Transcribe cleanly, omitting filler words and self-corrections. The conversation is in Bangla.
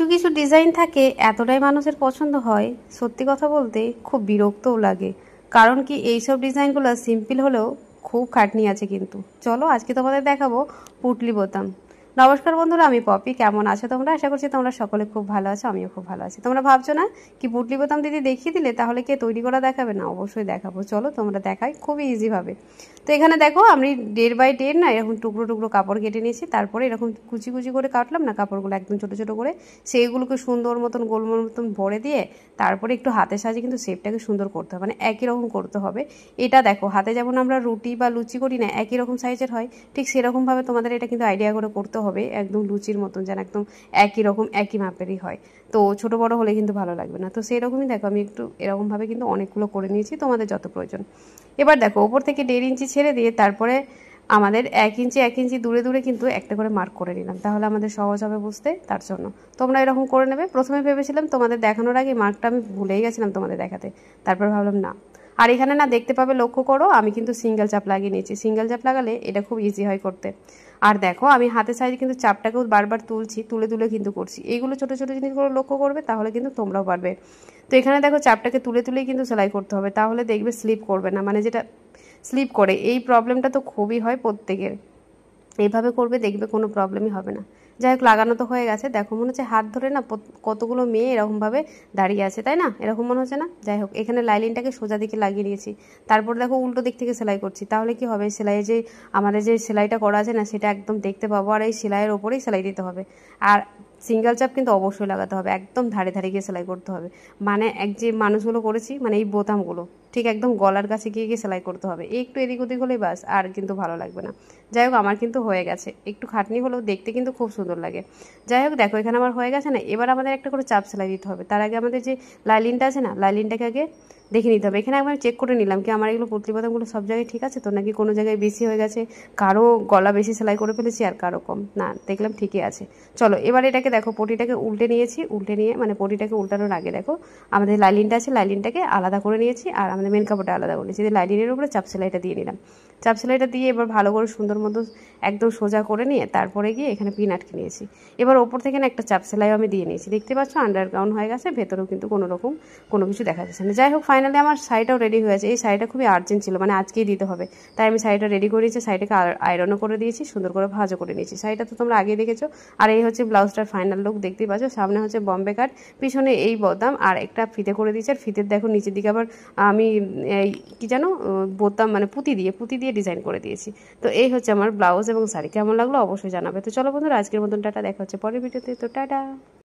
কিছু কিছু ডিজাইন থাকে এতটাই মানুষের পছন্দ হয়, সত্যি কথা বলতে খুব বিরক্তও লাগে। কারণ কি এইসব ডিজাইনগুলো সিম্পল হলেও খুব খাটনি আছে। কিন্তু চলো আজকে তোমাদের দেখাবো পুটলি বোতাম। নমস্কার বন্ধুরা, আমি পপি। কেমন আছো তোমরা? আশা করছি তোমরা সকলে খুব ভালো আছো, আমিও খুব ভালো আছি। তোমরা ভাবছো না কি পুটলি বোতাম দিদি দেখিয়ে দিলে তাহলে কে তৈরি করা দেখাবে? না, অবশ্যই দেখাবো। চলো তোমরা দেখাই খুবই ইজিভাবে। তো এখানে দেখো আমি 1.5 বাই 1.5 না এরকম টুকরো টুকরো কাপড় কেটে নিয়েছি। তারপরে এরকম কুচি কুচি করে কাটলাম না কাপড়গুলো একদম ছোটো ছোটো করে, সেইগুলোকে সুন্দর মতন গোলমোল মতন ভরে দিয়ে তারপরে একটু হাতের সাহায্যে কিন্তু শেপটাকে সুন্দর করতে হবে, মানে একই রকম করতে হবে। এটা দেখো হাতে যেমন আমরা রুটি বা লুচি করি না একই রকম সাইজের হয়, ঠিক সেরকমভাবে তোমাদের এটা কিন্তু আইডিয়া করে করতে হবে, একদম লুচির মতন যেন একদম একই রকম একই মাপেরই হয়। তো ছোটো বড়ো হলে কিন্তু ভালো লাগবে না। তো সেই রকমই দেখো আমি একটু এরকমভাবে কিন্তু অনেকগুলো করে নিয়েছি, তোমাদের যত প্রয়োজন। এবার দেখো ওপর থেকে 1.5 ইঞ্চি ছেড়ে দিয়ে তারপরে আমাদের 1 ইঞ্চি 1 ইঞ্চি দূরে দূরে কিন্তু একটা করে মার্ক করে নিলাম, তাহলে আমাদের সহজ হবে বুঝতে। তার জন্য তোমরা এরকম করে নেবে। প্রথমে ভেবেছিলাম তোমাদের দেখানোর আগে মার্কটা আমি ভুলেই গেছিলাম তোমাদের দেখাতে, তারপর ভাবলাম না। আর এখানে না দেখতে পাবে, লক্ষ্য করো আমি কিন্তু সিঙ্গেল চাপ লাগিয়ে নিয়েছি। সিঙ্গেল চাপ লাগালে এটা খুব ইজি হয় করতে। আর দেখো আমি হাতের সাইজে কিন্তু চাপটাকেও বারবার তুলছি, তুলে তুলে কিন্তু করছি। এইগুলো ছোটো ছোটো জিনিসগুলো লক্ষ্য করবে, তাহলে কিন্তু তোমরাও পারবে। তো এখানে দেখো চাপটাকে তুলে তুলেই কিন্তু সেলাই করতে হবে, তাহলে দেখবে স্লিপ করবে না, মানে যেটা স্লিপ করে এই প্রবলেমটা তো খুবই হয় প্রত্যেকের। এইভাবে করবে দেখবে কোনো প্রবলেমই হবে না। যাই হোক লাগানো তো হয়ে গেছে। দেখো মনে হচ্ছে হাত ধরে না কতগুলো মেয়ে এরকমভাবে দাঁড়িয়ে আছে, তাই না? এরকম মনে হচ্ছে না? যাই হোক এখানে লাইলিনটাকে সোজা দিকে লাগিয়ে দিয়েছি, তারপর দেখো উল্টো দিক থেকে সেলাই করছি। তাহলে কি হবে, সেলাইয়ে যে আমাদের যে সেলাইটা করা আছে না সেটা একদম দেখতে পাবো, আর এই সেলাইয়ের ওপরেই সেলাই দিতে হবে। আর সিঙ্গেল চাপ কিন্তু অবশ্যই লাগাতে হবে, একদম ধারে ধারে গিয়ে সেলাই করতে হবে। মানে যে মানুষগুলো করেছি, মানে এই বোতামগুলো ঠিক একদম গলার কাছে গিয়ে গিয়ে সেলাই করতে হবে। একটু এদিক ওদিক হলেই বাস, আর কিন্তু ভালো লাগবে না। যাই হোক আমার কিন্তু হয়ে গেছে, একটু খাটনি হলেও দেখতে কিন্তু খুব সুন্দর লাগে। যাই হোক দেখো এখানে আমার হয়ে গেছে না। এবার আমাদের একটা করে চাপ সেলাই দিতে হবে। তার আগে আমাদের যে লাইলিনটা আছে না, লাইলিনটাকে আগে দেখে নিতে হবে। এখানে একবার চেক করে নিলাম কি আমার এগুলো পুঁটলি বাদামগুলো সব জায়গায় ঠিক আছে তো, নাকি কোনো জায়গায় বেশি হয়ে গেছে, কারো গলা বেশি সেলাই করে ফেলেছি আর কারো কম। না, দেখলাম ঠিকই আছে। চলো এবার এটাকে দেখো পটিটাকে উল্টে নিয়েছি, উল্টে নিয়ে মানে পটিটাকে উল্টানোর আগে দেখো আমাদের লাইলিনটা আছে, লাইলিনটাকে আলাদা করে নিয়েছি আর আমাদের মেন কাপড়টা আলাদা করে নিয়েছি। লাইলিনের উপরে চাপ সেলাইটা দিয়ে নিলাম। চাপ সেলাইটা দিয়ে এবার ভালো করে সুন্দর মতো একদম সোজা করে নিয়ে তারপরে গিয়ে এখানে পিন আটকে নিয়েছি। এবার ওপর থেকে না একটা চাপ সেলাইও আমি দিয়ে নিয়েছি। দেখতে পাচ্ছ আন্ডারগ্রাউন্ড হয়ে গেছে, ভেতরেও কিন্তু কোনো রকম কোনো কিছু দেখা যাচ্ছে না। যাই হোক ফাইনালি আমার শাড়িটাও রেডি হয়েছে। এই শাড়িটা খুবই আর্জেন্ট ছিল, মানে আজকেই দিতে হবে, তাই আমি শাড়িটা রেডি করে দিয়েছি। শাড়িটাকে আয়রনও করে দিয়েছি, সুন্দর করে ভাঁজও করে নিয়েছি। শাড়িটা তো তোমরা আগেই দেখেছো। আর এই হচ্ছে ব্লাউজটার ফাইনাল লুক, দেখতেই পাচ্ছ। সামনে হচ্ছে বম্বে কাট, পিছনে এই বোতাম আর একটা ফিতে করে দিয়েছি। আর ফিতের দেখো নিচের দিকে আবার আমি এই কি জানো বোতাম মানে পুঁতি দিয়ে ডিজাইন করে দিয়েছি। তো এই হচ্ছে আমার ব্লাউজ এবং শাড়ি। কেমন লাগলো অবশ্যই জানাবে। তো চলো বন্ধুরা আজকের মতন টাটা, দেখা হচ্ছে পরের ভিডিওতে। তো টাটা।